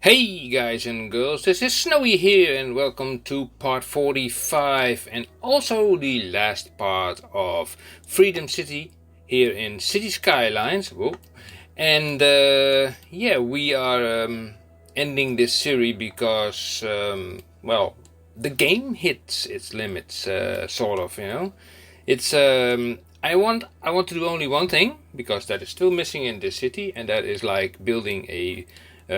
Hey guys and girls, this is Snowy here and welcome to part 45 and also the last part of Freedom City here in City Skylines. Whoa. And yeah, we are ending this series because, well, the game hits its limits, sort of, you know. It's I want to do only one thing because that is still missing in this city, and that is like building a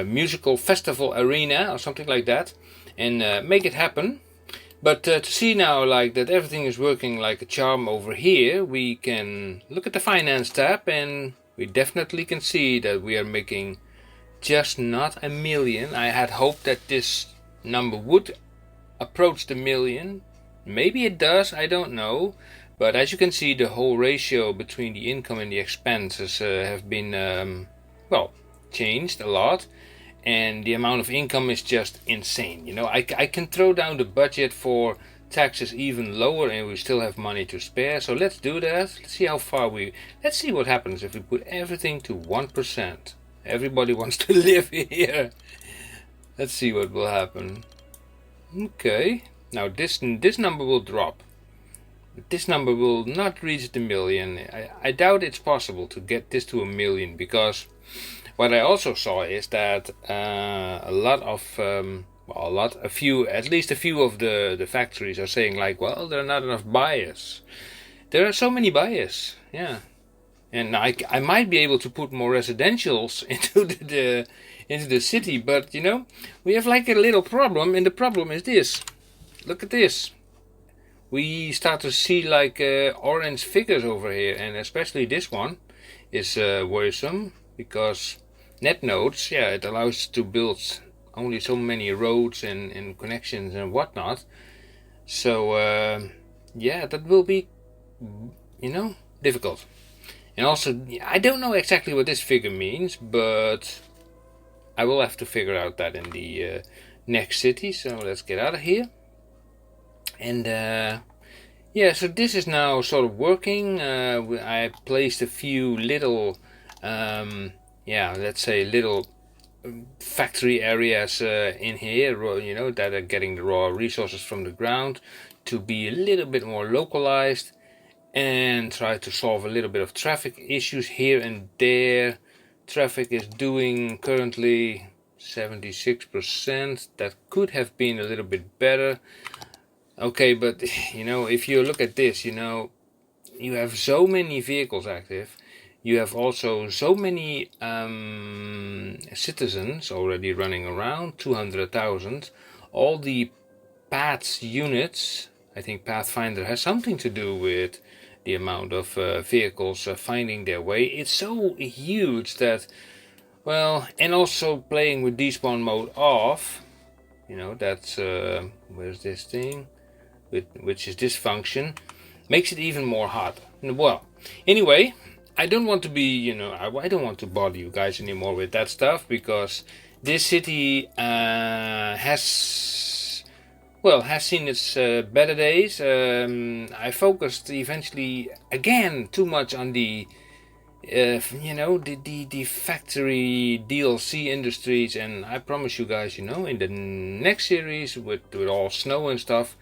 musical festival arena or something like that, and make it happen. But to see now like that everything is working like a charm over here, we can look at the finance tab and we definitely can see that we are making just not a million. I had hoped that this number would approach the million. Maybe it does, I don't know. But as you can see, the whole ratio between the income and the expenses have been, well, changed a lot. And the amount of income is just insane. You know, I can throw down the budget for taxes even lower and we still have money to spare. So let's do that. Let's see how far let's see what happens if we put everything to 1%. Everybody wants to live here. Let's see what will happen. Okay. Now this number will drop. This number will not reach the million. I doubt it's possible to get this to a million, because what I also saw is that at least a few of the factories are saying like, well, there are not enough buyers. There are so many buyers, yeah. And I might be able to put more residentials into the city, but you know, we have like a little problem, and the problem is this. Look at this. We start to see like orange figures over here, and especially this one is worrisome, because net nodes, yeah, it allows to build only so many roads and connections and whatnot. So yeah, that will be, you know, difficult. And also, I don't know exactly what this figure means, but I will have to figure out that in the next city. So let's get out of here. And yeah, so this is now sort of working. I placed a few little, yeah, let's say little factory areas in here, you know, that are getting the raw resources from the ground to be a little bit more localized and try to solve a little bit of traffic issues here and there. Traffic is doing currently 76%. That could have been a little bit better. Okay, but you know, if you look at this, you know, you have so many vehicles active. You have also so many citizens already running around, 200,000. All the paths units, I think Pathfinder has something to do with the amount of vehicles finding their way. It's so huge that, well, and also playing with Despawn mode off, you know, that's, where's this thing? Which is this function, makes it even more hard. Well, anyway, I don't want to be, you know, I don't want to bother you guys anymore with that stuff, because this city has seen its better days. I focused eventually again too much on the you know, the factory DLC industries, and I promise you guys, you know, in the next series with all snow and stuff,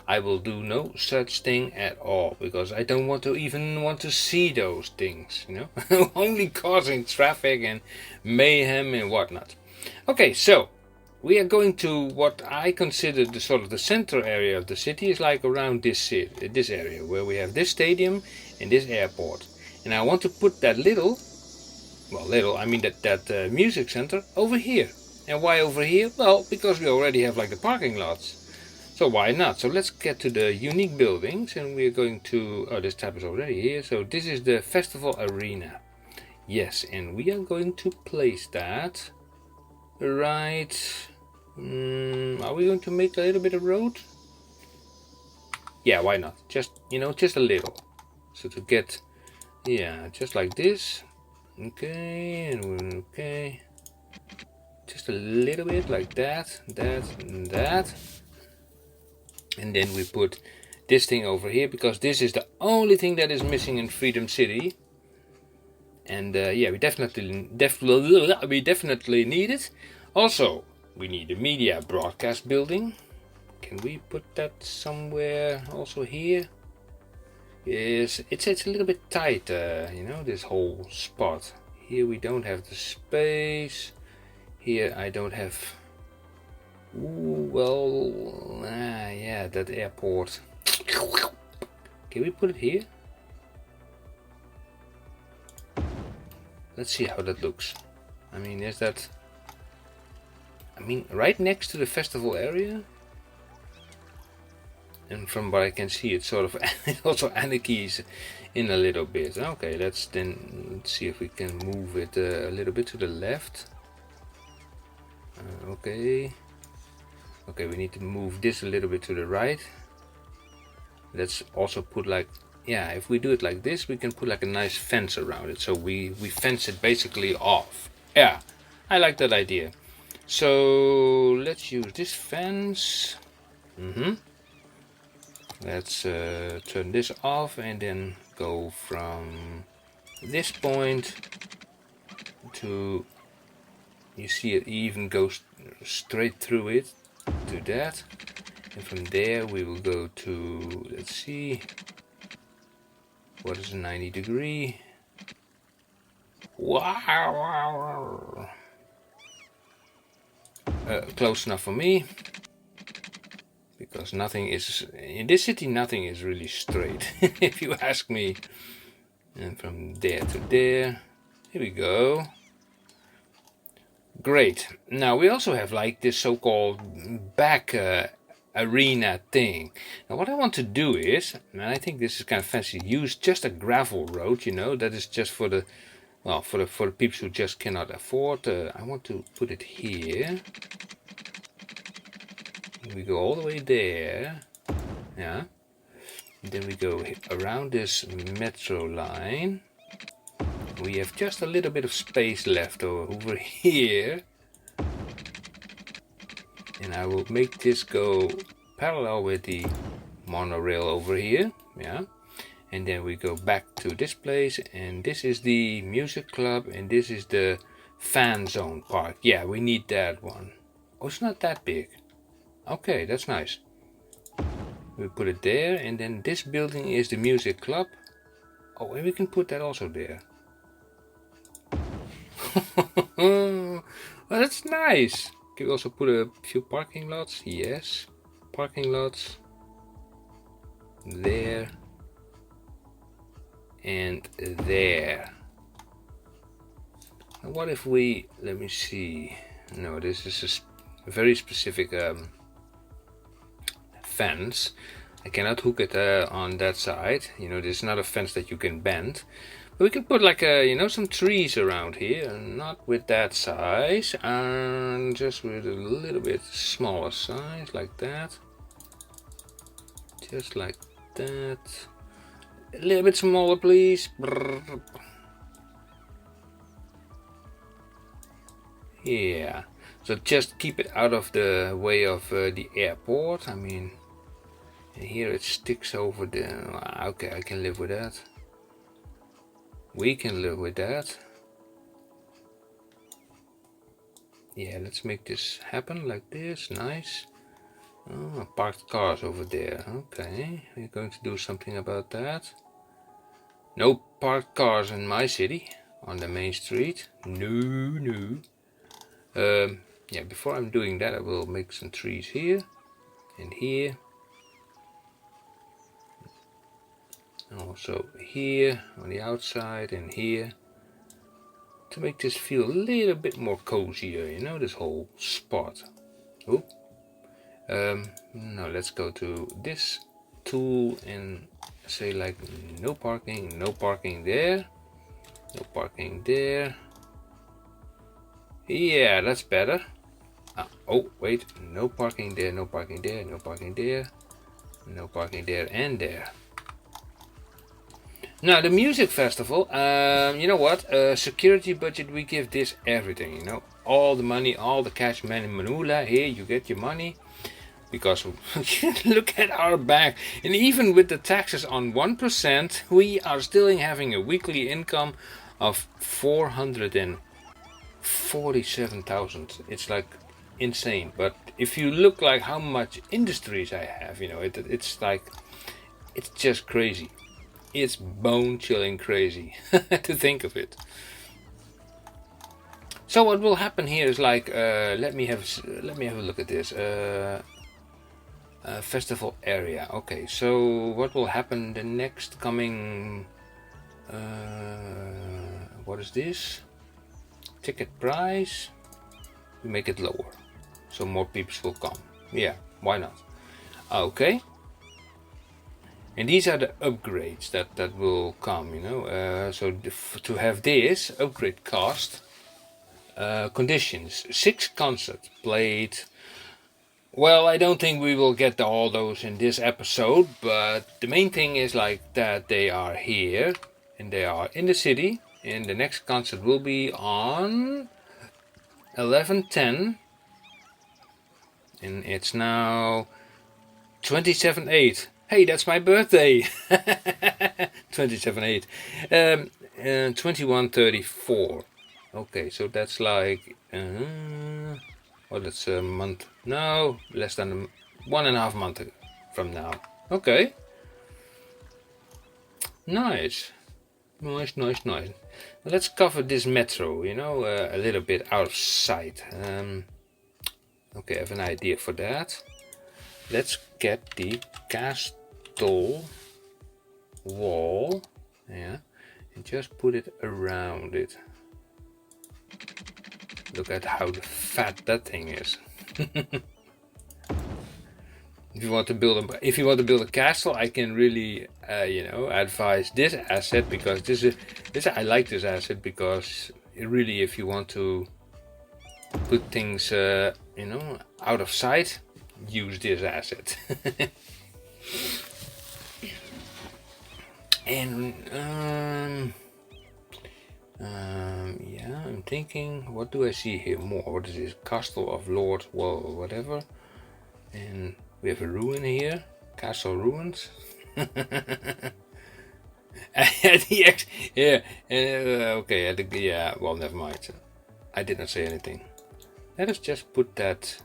I will do no such thing at all, because I don't want to see those things, you know. Only causing traffic and mayhem and whatnot. Okay, so we are going to what I consider the sort of the center area of the city, is like around this area where we have this stadium and this airport, and I want to put that I mean that music center over here. And why over here? Well, because we already have like the parking lots. So why not? So let's get to the unique buildings, and we're going to, oh, this tab is already here. So this is the festival arena. Yes, and we are going to place that right. Are we going to make a little bit of road? Yeah, why not? Just, you know, just a little. So to get, yeah, just like this. Okay, and okay. Just a little bit like that, and that. And then we put this thing over here, because this is the only thing that is missing in Freedom City. And yeah, we definitely need it. Also, We need a media broadcast building. Can we put that somewhere also here? Yes, it's a little bit tight, you know, this whole spot. Here we don't have the space. Here I don't have... Ooh, well, yeah, that airport. Can we put it here? Let's see how that looks. I mean, is that... I mean, right next to the festival area? And from what I can see, it's sort of... it also anarchies in a little bit. Okay, let's see if we can move it a little bit to the left. Okay. Okay, we need to move this a little bit to the right. Let's also put like... Yeah, if we do it like this, we can put like a nice fence around it. So we fence it basically off. Yeah, I like that idea. So let's use this fence. Let's turn this off and then go from this point to... You see it even goes straight through it to that. And from there we will go to... Let's see... What is a 90 degree? Wow! Close enough for me. Because nothing is... In this city nothing is really straight, if you ask me. And from there to there. Here we go. Great. Now we also have like this so-called back arena thing. Now what I want to do is, and I think this is kind of fancy, use just a gravel road, you know, that is just for the, well, for the peeps who just cannot afford. I want to put it here. We go all the way there, yeah, and then we go around this metro line. We have just a little bit of space left over here. And I will make this go parallel with the monorail over here, yeah. And then we go back to this place, and this is the music club, and this is the fan zone park. Yeah, we need that one. Oh, it's not that big. Okay, that's nice. We put it there, and then this building is the music club. Oh, and we can put that also there. Well, that's nice. Can we also put a few parking lots? Yes. Parking lots. There. And there. And what if we... Let me see. No, this is a very specific fence. I cannot hook it on that side. You know, this is not a fence that you can bend. But we can put like you know, some trees around here, not with that size, and just with a little bit smaller size, like that. Just like that. A little bit smaller, please. Yeah. So just keep it out of the way of the airport. I mean, here it sticks over there. Okay, I can live with that. We can live with that. Yeah, let's make this happen like this. Nice. Oh, parked cars over there. Okay, we're going to do something about that. No parked cars in my city on the main street. No. Yeah, before I'm doing that, I will make some trees here and here. Also here on the outside and here, to make this feel a little bit more cozier, you know, this whole spot. Oh, now let's go to this tool and say like no parking there, no parking there. Yeah, that's better. Oh wait, no parking there, no parking there, no parking there, no parking there and there. Now the music festival, you know what, security budget, we give this everything, you know, all the money, all the cash, money, manula, here you get your money, because look at our bank, and even with the taxes on 1%, we are still having a weekly income of 447,000. It's like insane. But if you look like how much industries I have, you know, it's like, it's just crazy. It's bone-chilling crazy to think of it. So what will happen here is like, let me have a look at this. Festival area. Okay, so what will happen the next coming? What is this? Ticket price. We make it lower, so more people will come. Yeah, why not? Okay. And these are the upgrades that will come, you know. So to have this upgrade cost, conditions, 6 concerts played. Well, I don't think we will get all those in this episode, but the main thing is like that they are here and they are in the city, and the next concert will be on 11/10, and it's now 27/8. Hey, that's my birthday. 27/8. 21/34. Okay, so that's like well, that's a month. No, less than 1.5 months from now. Okay. Nice. Nice. Let's cover this metro, you know, a little bit out of sight. Okay, I have an idea for that. Let's get the castle wall, yeah, and just put it around it. Look at how fat that thing is. If you want to build a castle, I can really, you know, advise this asset, because I like this asset because really, if you want to put things, you know, out of sight, use this asset. And yeah, I'm thinking, what do I see here more? What is this? Castle of Lord, well, whatever. And we have a ruin here, castle ruins. Yeah, okay, yeah, well, never mind. I did not say anything. Let us just put that,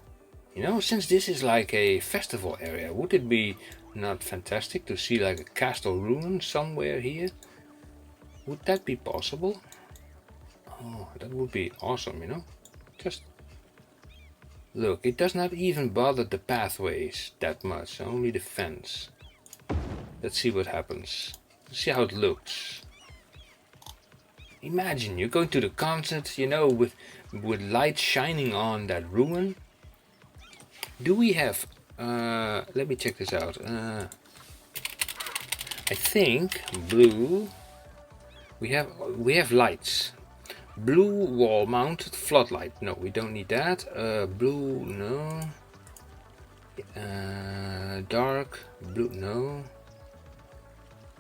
you know, since this is like a festival area, would it be not fantastic to see like a castle ruin somewhere here? Would that be possible? Oh, that would be awesome, you know. Just look, it does not even bother the pathways that much, only the fence. Let's see what happens. Let's see how it looks. Imagine you're going to the concert, you know, with light shining on that ruin. Do we have, let me check this out. I think blue, we have lights. Blue wall mounted floodlight. No, we don't need that. Blue, no. Dark blue, no.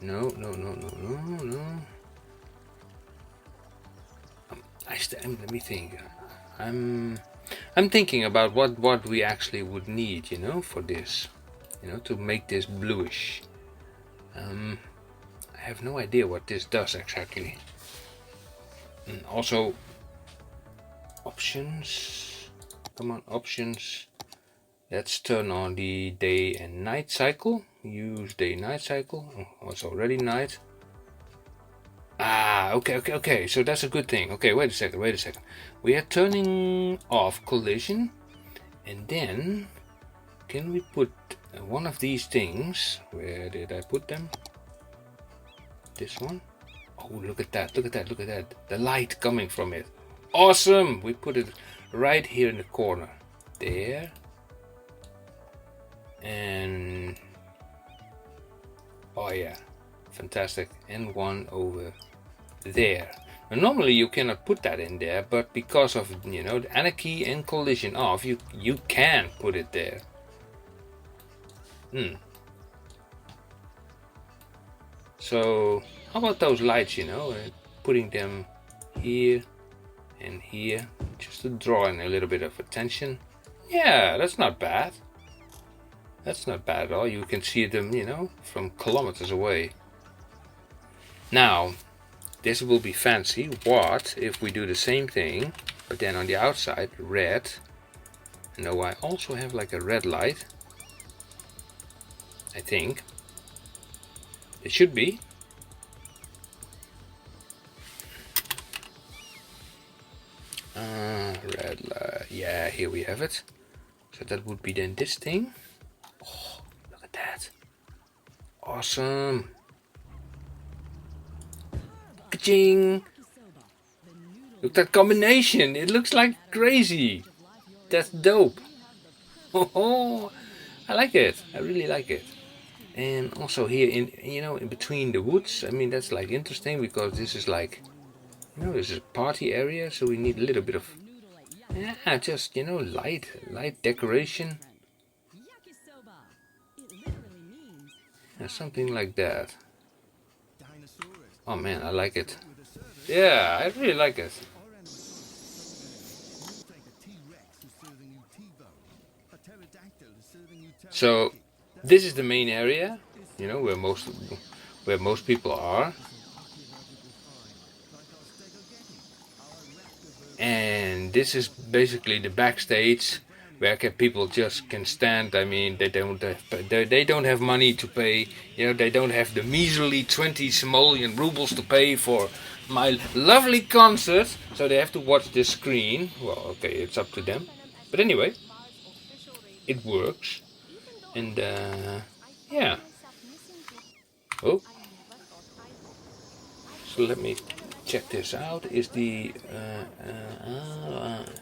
No. Let me think. I'm thinking about what we actually would need, you know, for this, you know, to make this bluish. I have no idea what this does exactly. And also, options. Come on, options. Let's turn on the day and night cycle. Use day-night cycle. Oh, it's already night. Ah, okay. So that's a good thing. Okay, wait a second. We are turning off collision, and then can we put one of these things? Where did I put them? This one. Oh, look at that. The light coming from it. Awesome. We put it right here in the corner. There. And oh yeah, fantastic. And one over there. Now, normally you cannot put that in there, but because of, you know, the anarchy and collision off, you can put it there. So how about those lights, you know, putting them here and here, just to draw in a little bit of attention. Yeah, that's not bad. That's not bad at all. You can see them, you know, from kilometers away. Now, this will be fancy. What if we do the same thing, but then on the outside, red, No, I also have like a red light. I think. It should be. Red light. Yeah, here we have it. So that would be then this thing. Oh, look at that. Awesome. Ka-ching. Look at that combination. It looks like crazy. That's dope. Oh, I like it. I really like it. And also here in between the woods. I mean, that's like interesting because this is like, this is a party area. So we need a little bit of, just, light decoration. Something like that. Oh man, I like it. Yeah, I really like it. So this is the main area, where most people are. And this is basically the backstage where people just can stand. I mean, they don't have money to pay. They don't have the measly 20 simoleon rubles to pay for my lovely concert, so they have to watch this screen. Well, okay, it's up to them. But anyway, it works. And yeah. Oh. So let me check this out. Is the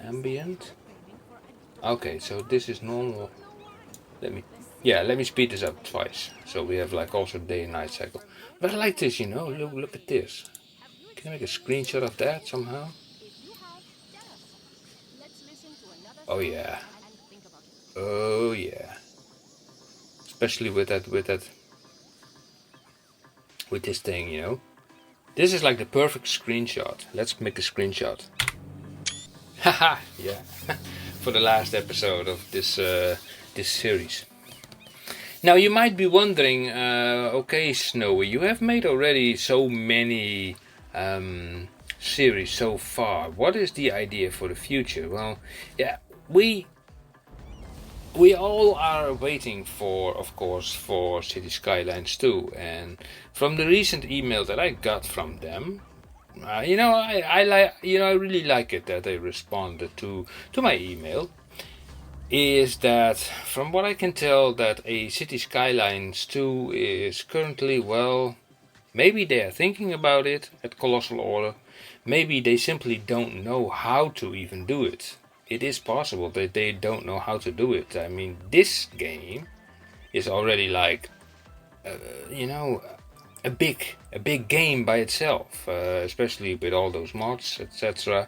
ambient? Okay, so this is normal. Let me speed this up twice. So we have like also day and night cycle. But I like this, look at this. Can I make a screenshot of that somehow? Oh yeah. Oh yeah. Especially with this thing, This is like the perfect screenshot. Let's make a screenshot. Haha, yeah. For the last episode of this series. Now you might be wondering, okay, Snowy, you have made already so many series so far. What is the idea for the future? Well, yeah, we all are waiting for, of course, for City Skylines 2, and from the recent email that I got from them, I really like it that they responded to my email. Is that, from what I can tell, that a City Skylines 2 is currently, well, maybe they are thinking about it at Colossal Order, maybe they simply don't know how to even do it. It is possible that they don't know how to do it. I mean, this game is already like, a big game by itself, especially with all those mods, etc.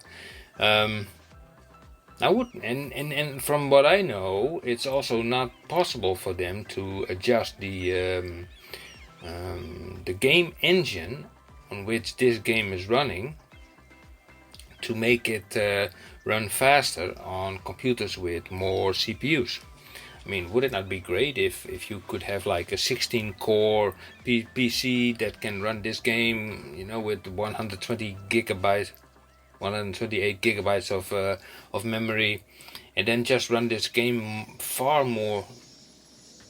I would, and from what I know, it's also not possible for them to adjust the game engine on which this game is running to make it run faster on computers with more CPUs. I mean, would it not be great if you could have like a 16-core PC that can run this game, with 128 gigabytes of memory, and then just run this game far more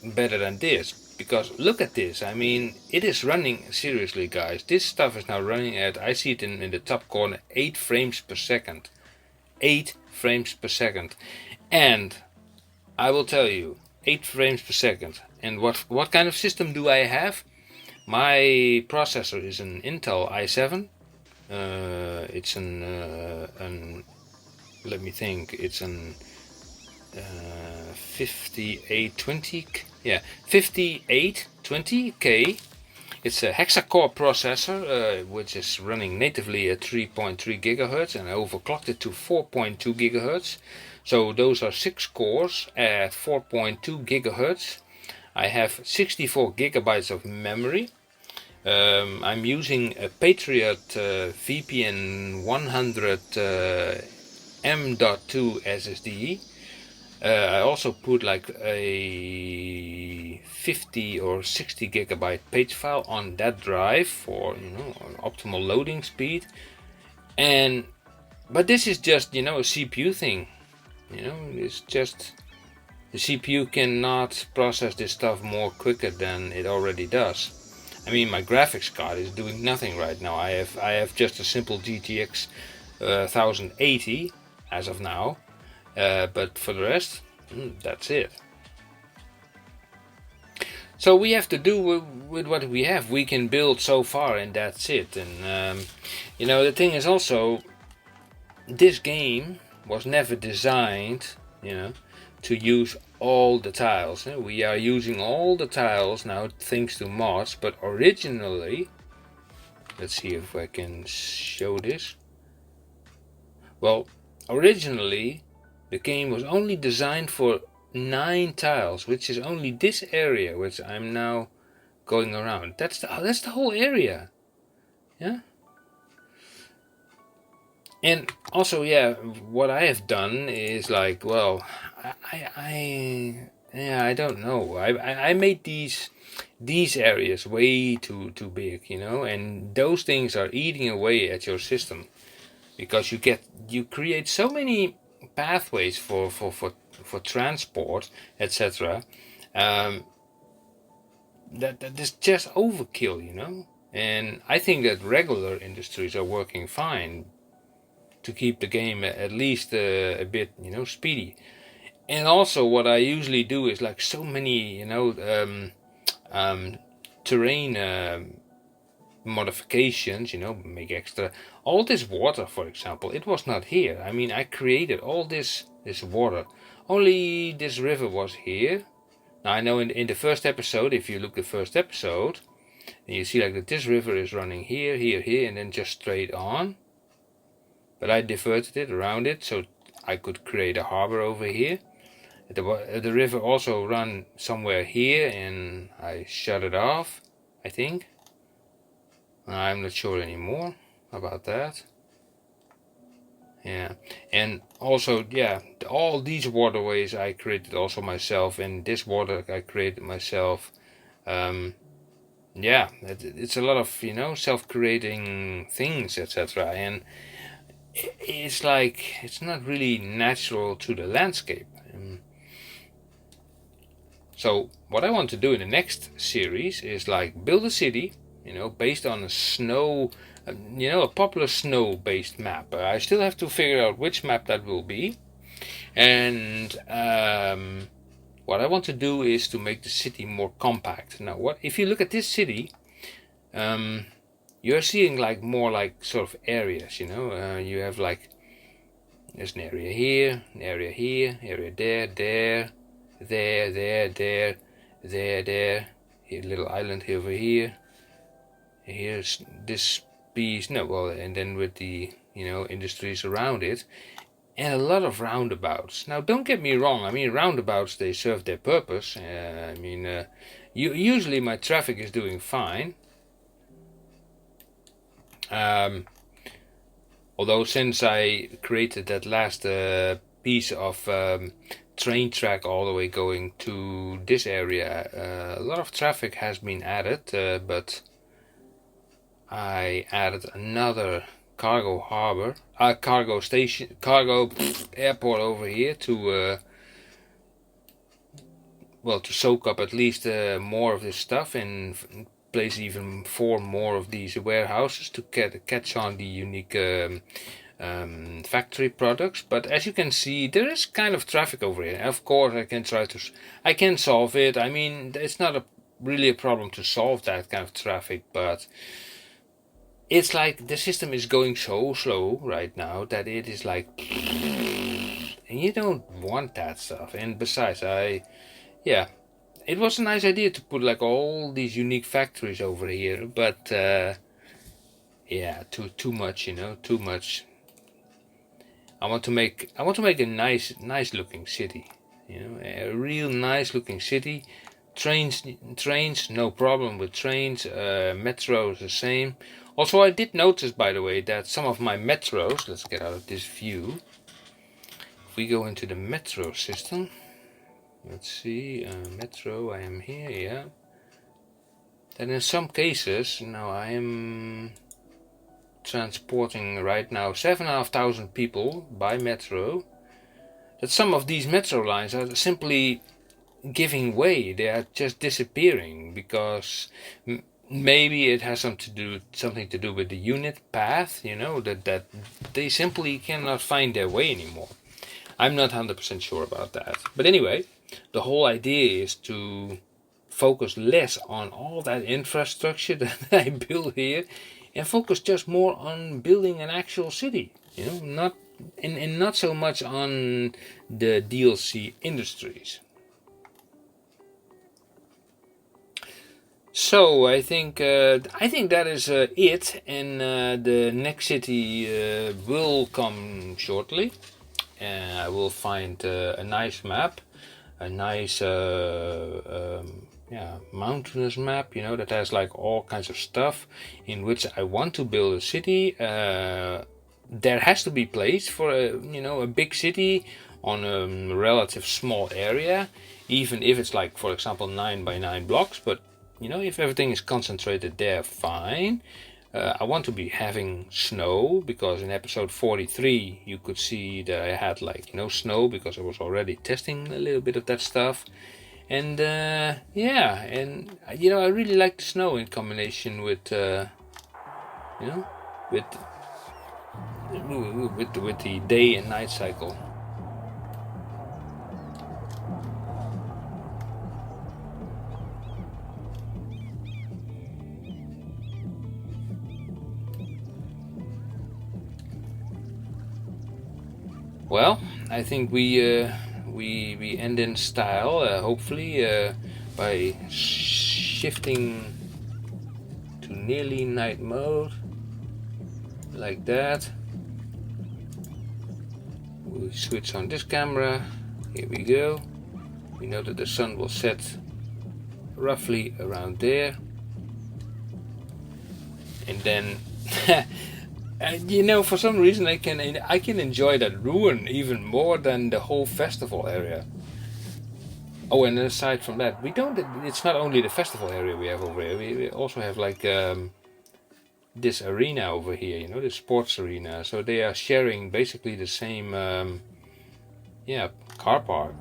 better than this? Because look at this, I mean, it is running, seriously guys, this stuff is now running at, I see it in the top corner, 8 frames per second. 8 frames per second. And I will tell you, 8 frames per second. And what kind of system do I have? My processor is an Intel i7. It's let me think, it's an 5820K. It's a hexa-core processor, which is running natively at 3.3 gigahertz, and I overclocked it to 4.2 gigahertz. So those are 6 cores at 4.2 gigahertz. I have 64 gigabytes of memory. I'm using a Patriot VPN 100 M.2 SSD. I also put like a 50 or 60 gigabyte page file on that drive for optimal loading speed. But this is just a CPU thing. You know, it's just the CPU cannot process this stuff more quicker than it already does. I mean, my graphics card is doing nothing right now. I have just a simple GTX 1080 as of now, but for the rest, that's it. So we have to do with what we have. We can build so far, and that's it. And you know, the thing is also, this game was never designed, you know, to use all the tiles. We are using all the tiles now thanks to mods, but originally, let's see if I can show this. Well, originally the game was only designed for 9 tiles, which is only this area which I'm now going around. That's the whole area. Yeah. And also, yeah, what I have done is like, well, I don't know. I made these areas way too big, you know, and those things are eating away at your system because you create so many pathways for transport, etc. That is just overkill, you know. And I think that regular industries are working fine to keep the game at least a bit, you know, speedy. And also, what I usually do is like so many, you know, terrain modifications, you know, make extra. All this water, for example, it was not here. I mean, I created all this water. Only this river was here. Now I know in the first episode, if you look at the first episode, and you see like that this river is running here, here, here, and then just straight on. But I diverted it around it so I could create a harbor over here. The river also ran somewhere here, and I shut it off, I think. I'm not sure anymore about that. Yeah, and also, yeah, all these waterways I created also myself, and this water I created myself. Yeah, it's a lot of, you know, self-creating things, etc. And it's like, it's not really natural to the landscape. So what I want to do in the next series is like build a city, you know, based on a snow, you know, a popular snow-based map. I still have to figure out which map that will be. And what I want to do is to make the city more compact. Now, what if you look at this city, you're seeing like more like sort of areas, you know. You have like, there's an area here, an area here, area there, there, there, here, little island over here. Here's this piece, no, well, and then with the, you know, industries around it, and a lot of roundabouts. Now, don't get me wrong. I mean, roundabouts, they serve their purpose. I mean, usually my traffic is doing fine. Although since I created that last piece of train track all the way going to this area, a lot of traffic has been added, but I added another cargo harbor, cargo station, cargo airport over here to well, to soak up at least more of this stuff and place even 4 more of these warehouses to catch on the unique factory products. But as you can see, there is kind of traffic over here. Of course, I can solve it. I mean, it's not really a problem to solve that kind of traffic, but it's like the system is going so slow right now that it is like, and you don't want that stuff. And besides, yeah, it was a nice idea to put like all these unique factories over here, but yeah, too much, you know, too much. I want to make a nice looking city, you know, a real nice looking city. Trains, no problem with trains. Metros the same. Also, I did notice, by the way, that some of my metros, let's get out of this view. If we go into the metro system, let's see, metro, I am here, yeah. Then in some cases, now I am transporting right now 7,500 people by metro. that some of these metro lines are simply giving way. They are just disappearing because maybe it has something to do with the unit path, that they simply cannot find their way anymore. I'm not 100% sure about that. But anyway, the whole idea is to focus less on all that infrastructure that I build here and focus just more on building an actual city, not and not so much on the DLC industries. So I think that is it, and the next city will come shortly. I will find a nice map, a nice mountainous map, that has like all kinds of stuff in which I want to build a city. There has to be place for a big city on a relative small area, even if it's like, for example, 9 by 9 blocks. But if everything is concentrated there, fine. I want to be having snow, because in episode 43 you could see that I had snow, because I was already testing a little bit of that stuff. And I really like the snow in combination with with the day and night cycle. Well, I think we end in style, hopefully, by shifting to nearly night mode, like that. We switch on this camera. Here we go. We know that the sun will set roughly around there, and then. For some reason I can enjoy that ruin even more than the whole festival area. Oh, and aside from that, it's not only the festival area we have over here. We also have this arena over here, the sports arena. So they are sharing basically the same car park,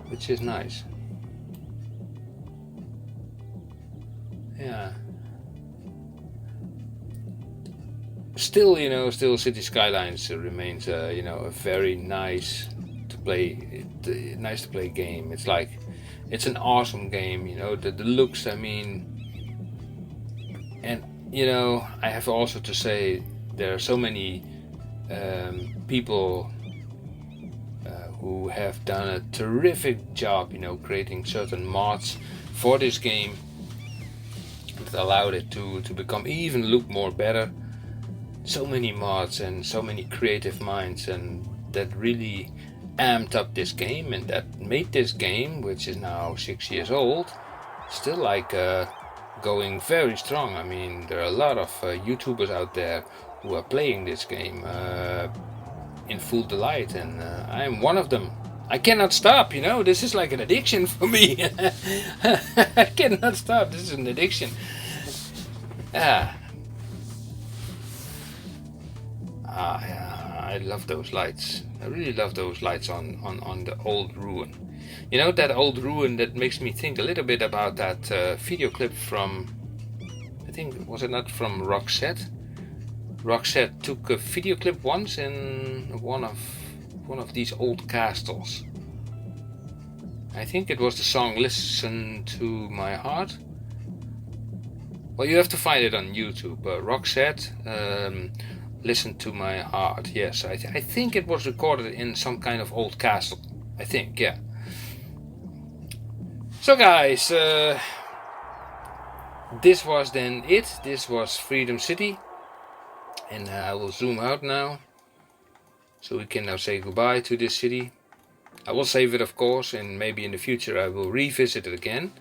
which is nice. Yeah. Still, City Skylines remains, a very nice to play game. It's an awesome game, the looks. I mean, and I have also to say there are so many people who have done a terrific job, creating certain mods for this game that allowed it to become even look more better. So many mods and so many creative minds, and that really amped up this game, and that made this game, which is now 6 years old, still going very strong. I mean, there are a lot of YouTubers out there who are playing this game in full delight, and I am one of them. I cannot stop, this is like an addiction for me. I cannot stop, this is an addiction. I love those lights. I really love those lights on the old ruin. That old ruin, that makes me think a little bit about that video clip from, I think, was it not from Roxette? Roxette took a video clip once in one of these old castles. I think it was the song "Listen to My Heart." Well, you have to find it on YouTube. Roxette. Listen to My Heart. Yes, I think it was recorded in some kind of old castle. I think, yeah. So guys, this was then it. This was Freedom City. And I will zoom out now. So we can now say goodbye to this city. I will save it, of course, and maybe in the future I will revisit it again.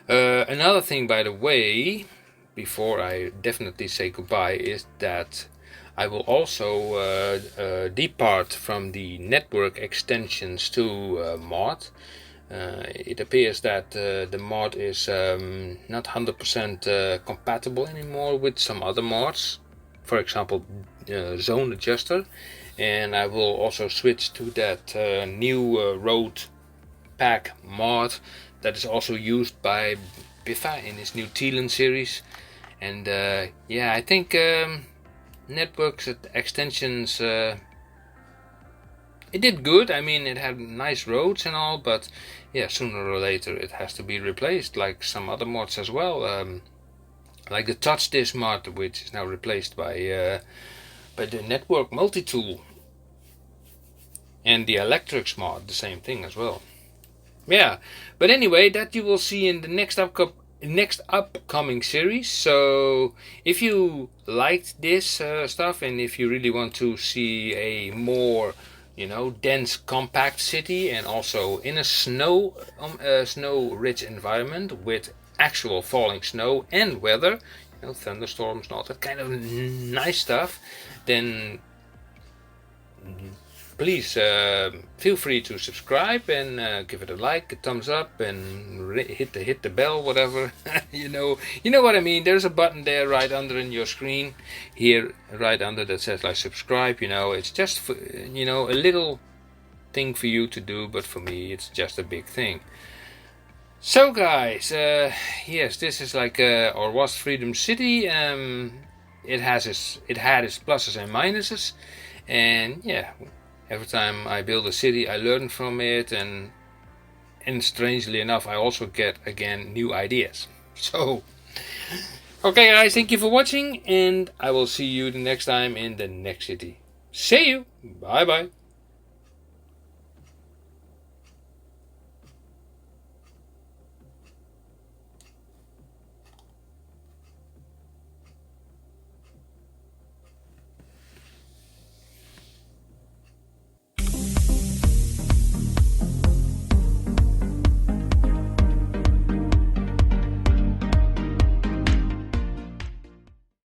Another thing, by the way, before I definitely say goodbye, is that I will also depart from the network extensions to mod. It appears that the mod is not 100% compatible anymore with some other mods. For example, zone adjuster, and I will also switch to that new road pack mod that is also used by Biffa in his new Teelan series. And yeah, I think networks extensions, it did good. I mean, it had nice roads and all, but yeah, sooner or later it has to be replaced, like some other mods as well, like the touch disk mod, which is now replaced by the network multi-tool, and the electrics mod, the same thing as well. Yeah, but anyway, that you will see in the next upcoming series. So if you liked this stuff, and if you really want to see a more dense, compact city, and also in a snow-rich environment with actual falling snow and weather, thunderstorms and all that kind of nice stuff, then please feel free to subscribe and give it a like, a thumbs up, and hit the bell, whatever. you know what I mean. There's a button there right under in your screen here, right under, that says like subscribe. It's just for, a little thing for you to do, but for me it's just a big thing. So guys, yes, this is like or was Freedom City. It had its pluses and minuses, and yeah, every time I build a city, I learn from it, and strangely enough, I also get again new ideas. So, okay guys, thank you for watching, and I will see you the next time in the next city. See you. Bye bye.